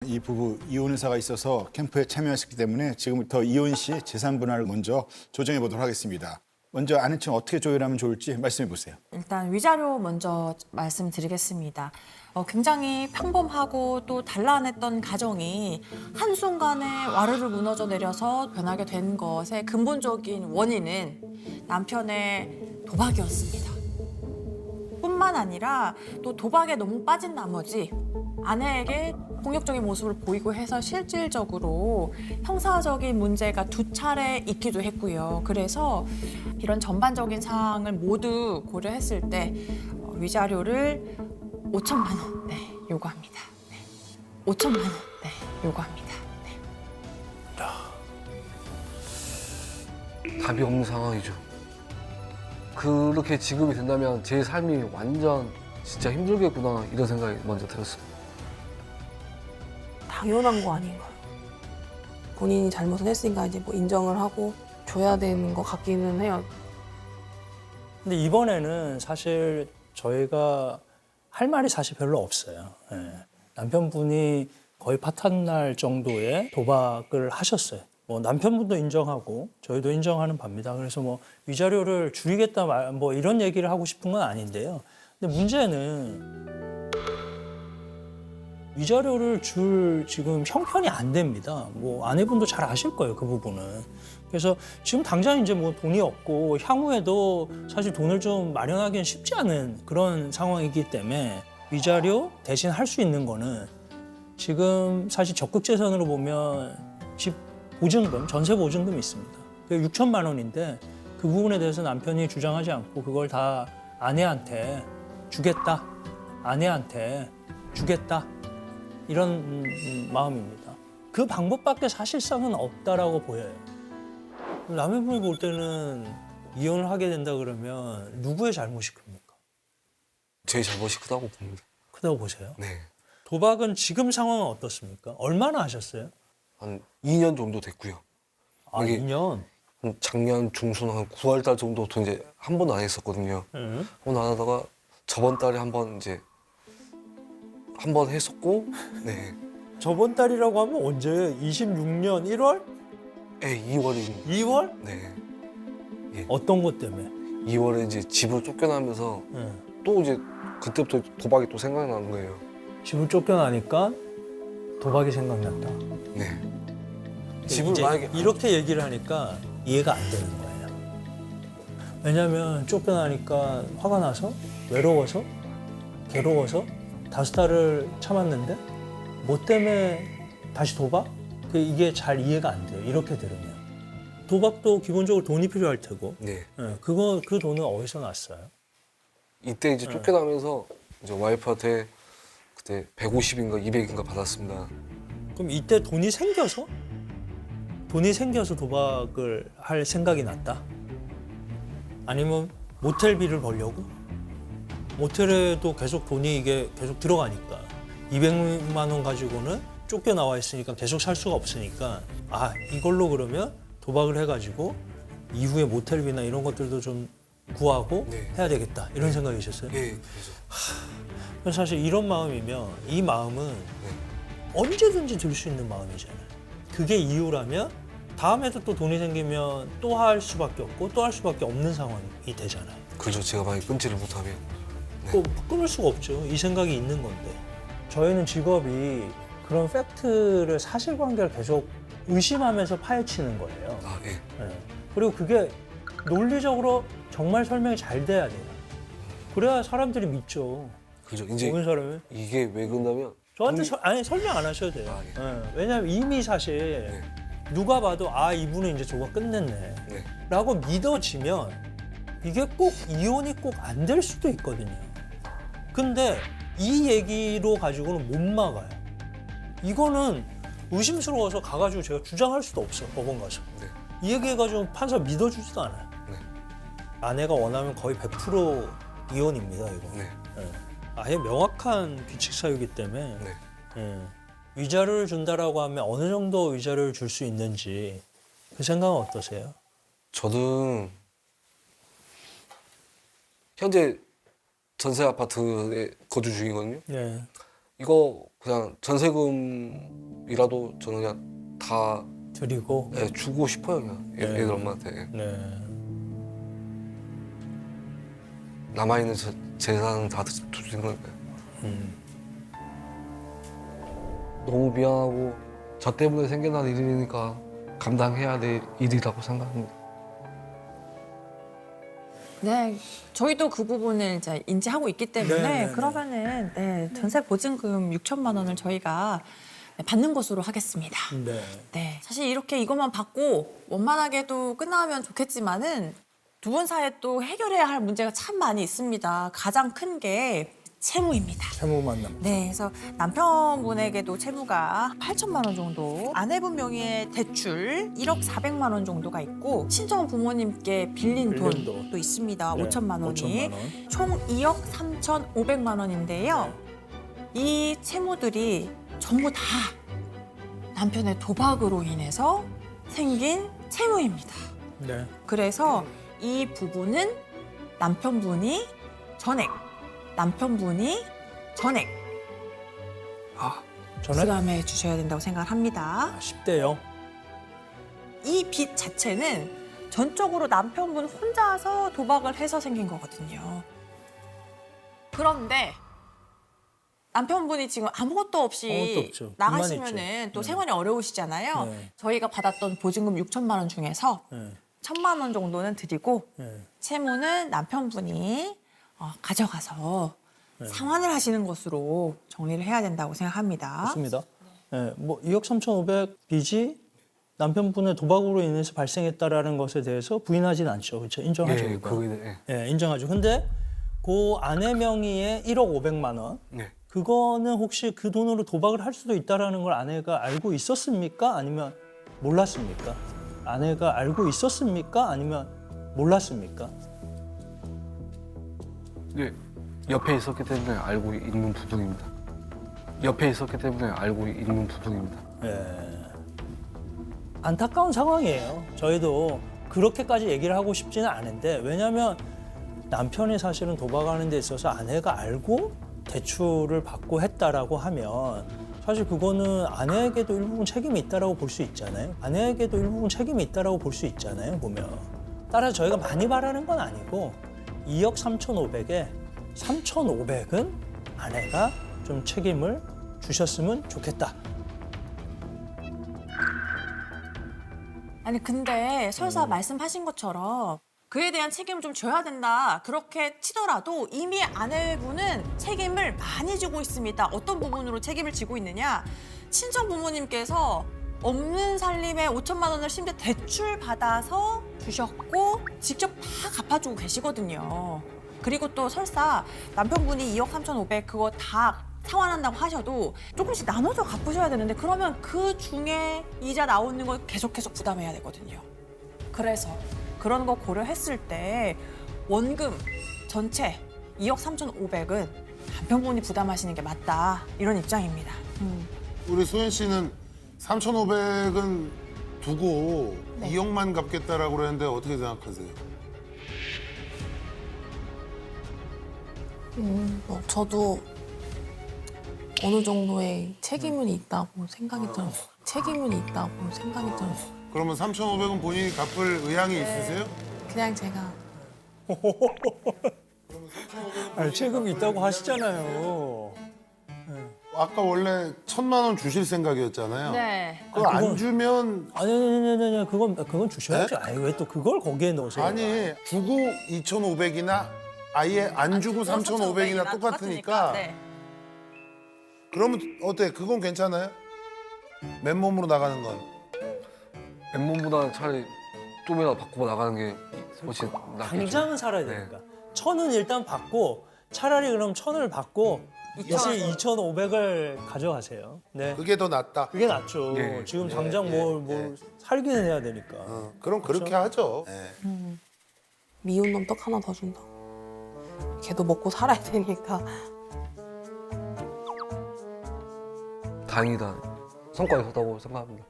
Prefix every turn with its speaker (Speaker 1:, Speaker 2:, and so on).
Speaker 1: 이 부부 이혼 의사가 있어서 캠프에 참여하셨기 때문에 지금부터 이혼 시 재산 분할을 먼저 조정해 보도록 하겠습니다. 먼저 아는 층 어떻게 조율하면 좋을지 말씀해 보세요.
Speaker 2: 일단 위자료 먼저 말씀드리겠습니다. 굉장히 평범하고 또 단란했던 가정이 한순간에 와르르 무너져 내려서 변하게 된 것의 근본적인 원인은 남편의 도박이었습니다. 뿐만 아니라 또 도박에 너무 빠진 나머지 아내에게 폭력적인 모습을 보이고 해서 실질적으로 형사적인 문제가 2차례 있기도 했고요. 그래서 이런 전반적인 사항을 모두 고려했을 때 위자료를 5천만 원 요구합니다. 5천만 원 요구합니다.
Speaker 3: 답이 없는 상황이죠. 그렇게 지급이 된다면 제 삶이 완전 진짜 힘들겠구나 이런 생각이 먼저 들었습니다.
Speaker 4: 당연한 거 아닌가. 본인이 잘못을 했으니까 이제 뭐 인정을 하고 줘야 되는 것 같기는 해요.
Speaker 5: 근데 이번에는 사실 저희가 할 말이 사실 별로 없어요. 예. 남편분이 거의 파탄날 정도의 도박을 하셨어요. 뭐 남편분도 인정하고 저희도 인정하는 바입니다. 그래서 뭐 위자료를 줄이겠다 뭐 이런 얘기를 하고 싶은 건 아닌데요. 근데 문제는 위자료를 줄 지금 형편이 안 됩니다. 뭐 아내분도 잘 아실 거예요, 그 부분은. 그래서 지금 당장 이제 뭐 돈이 없고 향후에도 사실 돈을 좀 마련하기는 쉽지 않은 그런 상황이기 때문에 위자료 대신 할 수 있는 거는 지금 사실 적극재산으로 보면 집 보증금, 전세 보증금이 있습니다. 그게 6천만 원인데 그 부분에 대해서 남편이 주장하지 않고 그걸 다 아내한테 주겠다, 아내한테 주겠다 이런 마음입니다. 그 방법밖에 사실상은 없다라고 보여요. 남편분이 볼 때는 이혼을 하게 된다 그러면 누구의 잘못이 큽니까?
Speaker 3: 제 잘못이 크다고 봅니다.
Speaker 5: 크다고 보세요?
Speaker 3: 네.
Speaker 5: 도박은 지금 상황은 어떻습니까? 얼마나 하셨어요?
Speaker 3: 한 2년 정도 됐고요.
Speaker 5: 아,
Speaker 3: 이게
Speaker 5: 2년?
Speaker 3: 한 작년 중순 한 9월 달 정도부터 이제 한 번도 안 했었거든요.
Speaker 5: 응.
Speaker 3: 한 번 안 하다가 저번 달에 한 번 이제 한 번 했었고, 네.
Speaker 5: 저번 달이라고 하면 언제? 26년 1월?
Speaker 3: 네, 2월입니다.
Speaker 5: 2월?
Speaker 3: 네.
Speaker 5: 어떤 것 때문에?
Speaker 3: 2월에 이제 집을 쫓겨나면서
Speaker 5: 응.
Speaker 3: 또 이제 그때부터 도박이 또 생각나는 거예요.
Speaker 5: 집을 쫓겨나니까 도박이 생각났다.
Speaker 3: 네. 집을
Speaker 5: 이제
Speaker 3: 만약에
Speaker 5: 이렇게 얘기를 하니까 이해가 안 되는 거예요. 왜냐하면 쫓겨나니까 화가 나서 외로워서 괴로워서 5달을 참았는데 뭐 때문에 다시 도박? 이게 잘 이해가 안 돼요. 이렇게 들으면. 도박도 기본적으로 돈이 필요할 테고
Speaker 3: 네.
Speaker 5: 그 돈은 어디서 났어요?
Speaker 3: 이때 이제 쫓겨나면서 이제 와이프한테 그때 150인가 200인가 받았습니다.
Speaker 5: 그럼 이때 돈이 생겨서 도박을 할 생각이 났다? 아니면 모텔비를 벌려고? 모텔에도 계속 돈이 이게 계속 들어가니까 200만 원 가지고는 쫓겨나와 있으니까 계속 살 수가 없으니까 아 이걸로 그러면 도박을 해가지고 이후에 모텔비나 이런 것들도 좀 구하고
Speaker 3: 네.
Speaker 5: 해야 되겠다 이런 생각이셨어요?
Speaker 3: 예, 그래서
Speaker 5: 사실 이런 마음이면 이 마음은 언제든지 들 수 있는 마음이잖아요. 그게 이유라면 다음에도 또 돈이 생기면 또 할 수밖에 없고 또 할 수밖에 없는 상황이 되잖아요.
Speaker 3: 그렇죠. 제가 만약 끊지를 못하면
Speaker 5: 또 끊을 수가 없죠. 이 생각이 있는 건데. 저희는 직업이 그런 팩트를 사실관계를 계속 의심하면서 파헤치는 거예요.
Speaker 3: 아, 예.
Speaker 5: 예. 그리고 그게 논리적으로 정말 설명이 잘 돼야 돼요. 그래야 사람들이 믿죠.
Speaker 3: 그죠. 이제
Speaker 5: 보는 사람이.
Speaker 3: 이게 왜 그런다면
Speaker 5: 저한테
Speaker 3: 돈이-
Speaker 5: 아니 설명 안 하셔도 돼요.
Speaker 3: 아, 예.
Speaker 5: 예. 왜냐하면 이미 사실 누가 봐도 아 이분은 이제 저거 끝냈네
Speaker 3: 네.
Speaker 5: 라고 믿어지면 이게 꼭 이혼이 꼭 안 될 수도 있거든요. 근데 이 얘기로 가지고는 못 막아요. 이거는 의심스러워서 가가지고 제가 주장할 수도 없어 법원 가서.
Speaker 3: 네.
Speaker 5: 이 얘기해가지고 판사 믿어주지도 않아요.
Speaker 3: 네.
Speaker 5: 아내가 원하면 거의 100% 이혼입니다 이거.
Speaker 3: 네.
Speaker 5: 예. 아예 명확한 규칙 사유이기 때문에
Speaker 3: 네.
Speaker 5: 예. 위자료를 준다라고 하면 어느 정도 위자료를 줄 수 있는지 그 생각은 어떠세요?
Speaker 3: 저는 현재 전세 아파트에 거주 중이거든요.
Speaker 5: 네.
Speaker 3: 이거 그냥 전세금이라도 저는 그냥 다
Speaker 5: 드리고.
Speaker 3: 예, 주고 싶어요 그냥
Speaker 5: 네.
Speaker 3: 애들 엄마한테.
Speaker 5: 네.
Speaker 3: 남아있는 재산은 다 주신 거니까요. 너무 미안하고 저 때문에 생겨난 일이니까 감당해야 될 일이라고 생각합니다.
Speaker 2: 네, 저희도 그 부분을 이제 인지하고 있기 때문에
Speaker 5: 네, 네,
Speaker 2: 그러면은 네, 전세 보증금 6천만 원을 저희가 받는 것으로 하겠습니다.
Speaker 5: 네.
Speaker 2: 네, 사실 이렇게 이것만 받고 원만하게도 끝나면 좋겠지만은 두 분 사이에 또 해결해야 할 문제가 참 많이 있습니다. 가장 큰 게 채무입니다.
Speaker 5: 채무 만남.
Speaker 2: 네, 그래서 남편분에게도 채무가 8천만 원 정도, 아내분 명의의 대출 1억 400만 원 정도가 있고 친정 부모님께 빌린
Speaker 5: 빌린
Speaker 2: 돈도 있습니다.
Speaker 5: 네,
Speaker 2: 5천만 원이
Speaker 5: 5천만 원.
Speaker 2: 총 2억 3,500만 원인데요. 이 채무들이 전부 다 남편의 도박으로 인해서 생긴 채무입니다.
Speaker 5: 네.
Speaker 2: 그래서 이 부분은 남편분이 전액, 남편분이 전액
Speaker 5: 전에
Speaker 2: 부담해 주셔야 된다고 생각을 합니다.
Speaker 5: 10대요.
Speaker 2: 이 빚 자체는 전적으로 남편분 혼자서 도박을 해서 생긴 거거든요. 그런데 남편분이 지금 아무것도 없이
Speaker 5: 아무것도 없죠.
Speaker 2: 나가시면은
Speaker 5: 빚만 있죠.
Speaker 2: 또
Speaker 5: 네.
Speaker 2: 생활이 어려우시잖아요.
Speaker 5: 네.
Speaker 2: 저희가 받았던 보증금 6천만 원 중에서
Speaker 5: 네.
Speaker 2: 1,000만 원 정도는 드리고
Speaker 5: 네.
Speaker 2: 채무는 남편분이 가져가서 상환을 하시는 것으로 정리를 해야 된다고 생각합니다.
Speaker 5: 좋습니다. 네. 뭐 2억 3,500 빚이 남편분의 도박으로 인해서 발생했다라는 것에 대해서 부인하진 않죠. 그렇죠? 인정하죠.
Speaker 3: 예,
Speaker 5: 그거.
Speaker 3: 그게
Speaker 5: 예, 인정하죠. 근데 그 아내 명의의 1억 500만 원
Speaker 3: 네.
Speaker 5: 그거는 혹시 그 돈으로 도박을 할 수도 있다라는 걸 아내가 알고 있었습니까? 아니면 몰랐습니까? 아내가 알고 있었습니까? 아니면 몰랐습니까?
Speaker 3: 네. 옆에 있었기 때문에 알고 있는 부분입니다. 옆에 있었기 때문에 알고 있는 부분입니다.
Speaker 5: 예. 안타까운 상황이에요. 저희도 그렇게까지 얘기를 하고 싶지는 않은데 왜냐하면 남편이 사실은 도박하는 데 있어서 아내가 알고 대출을 받고 했다라고 하면 사실 그거는 아내에게도 일부분 책임이 있다라고 볼 수 있잖아요. 아내에게도 일부분 책임이 있다라고 볼 수 있잖아요. 보면. 따라서 저희가 많이 바라는 건 아니고 2억 3,500에 3,500은 아내가 좀 책임을 주셨으면 좋겠다.
Speaker 2: 아니 근데 설사 말씀하신 것처럼 그에 대한 책임을 좀 져야 된다 그렇게 치더라도 이미 아내분은 책임을 많이 지고 있습니다. 어떤 부분으로 책임을 지고 있느냐? 친정 부모님께서 없는 살림에 5천만 원을 심지어 대출 받아서 주셨고 직접 다 갚아주고 계시거든요. 그리고 또 설사 남편분이 2억 3,500 그거 다 상환한다고 하셔도 조금씩 나눠서 갚으셔야 되는데 그러면 그 중에 이자 나오는 걸 계속 부담해야 되거든요. 그래서 그런 거 고려했을 때 원금 전체 2억 3,500은 남편분이 부담하시는 게 맞다 이런 입장입니다.
Speaker 6: 우리 소연 씨는 3,500은 두고 2억만 갚겠다라고 그랬는데 어떻게 생각하세요?
Speaker 4: 뭐 저도 어느 정도의 책임은 있다고 생각이 들어요. 책임은 있다고 생각이 들어요.
Speaker 6: 그러면 3,500은 본인이 갚을 의향이 있으세요?
Speaker 4: 그냥 제가
Speaker 5: 아니, 책임이 있다고 하시잖아요.
Speaker 6: 아까 원래 1,000만 원 주실 생각이었잖아요.
Speaker 2: 네.
Speaker 6: 그거 안
Speaker 5: 그건-
Speaker 6: 주면
Speaker 5: 아니, 그건 주셔야죠. 아니, 왜 또 그걸 거기에 넣으세요?
Speaker 6: 아니 주고 2,500이나 아예 안 주고 3,500이나 똑같으니까
Speaker 2: 네.
Speaker 6: 그러면 어때? 그건 괜찮아요? 맨몸으로 나가는 건.
Speaker 3: 맨몸보다는 차라리 좀이라도 바꾸고 나가는 게 훨씬 낫겠죠.
Speaker 5: 당장은 살아야
Speaker 3: 네.
Speaker 5: 되니까. 1,000은 일단 받고 차라리 그럼 1,000을 받고 대신 2,500을 가져가세요. 네.
Speaker 6: 그게 더 낫다.
Speaker 5: 그게 낫죠.
Speaker 3: 예.
Speaker 5: 지금 당장 뭘 살기는 해야 되니까.
Speaker 6: 그럼 그렇게 하죠. 예.
Speaker 4: 미운 놈 떡 하나 더 준다. 걔도 먹고 살아야 되니까.
Speaker 3: 다행이다 성과가 있었다고 생각합니다.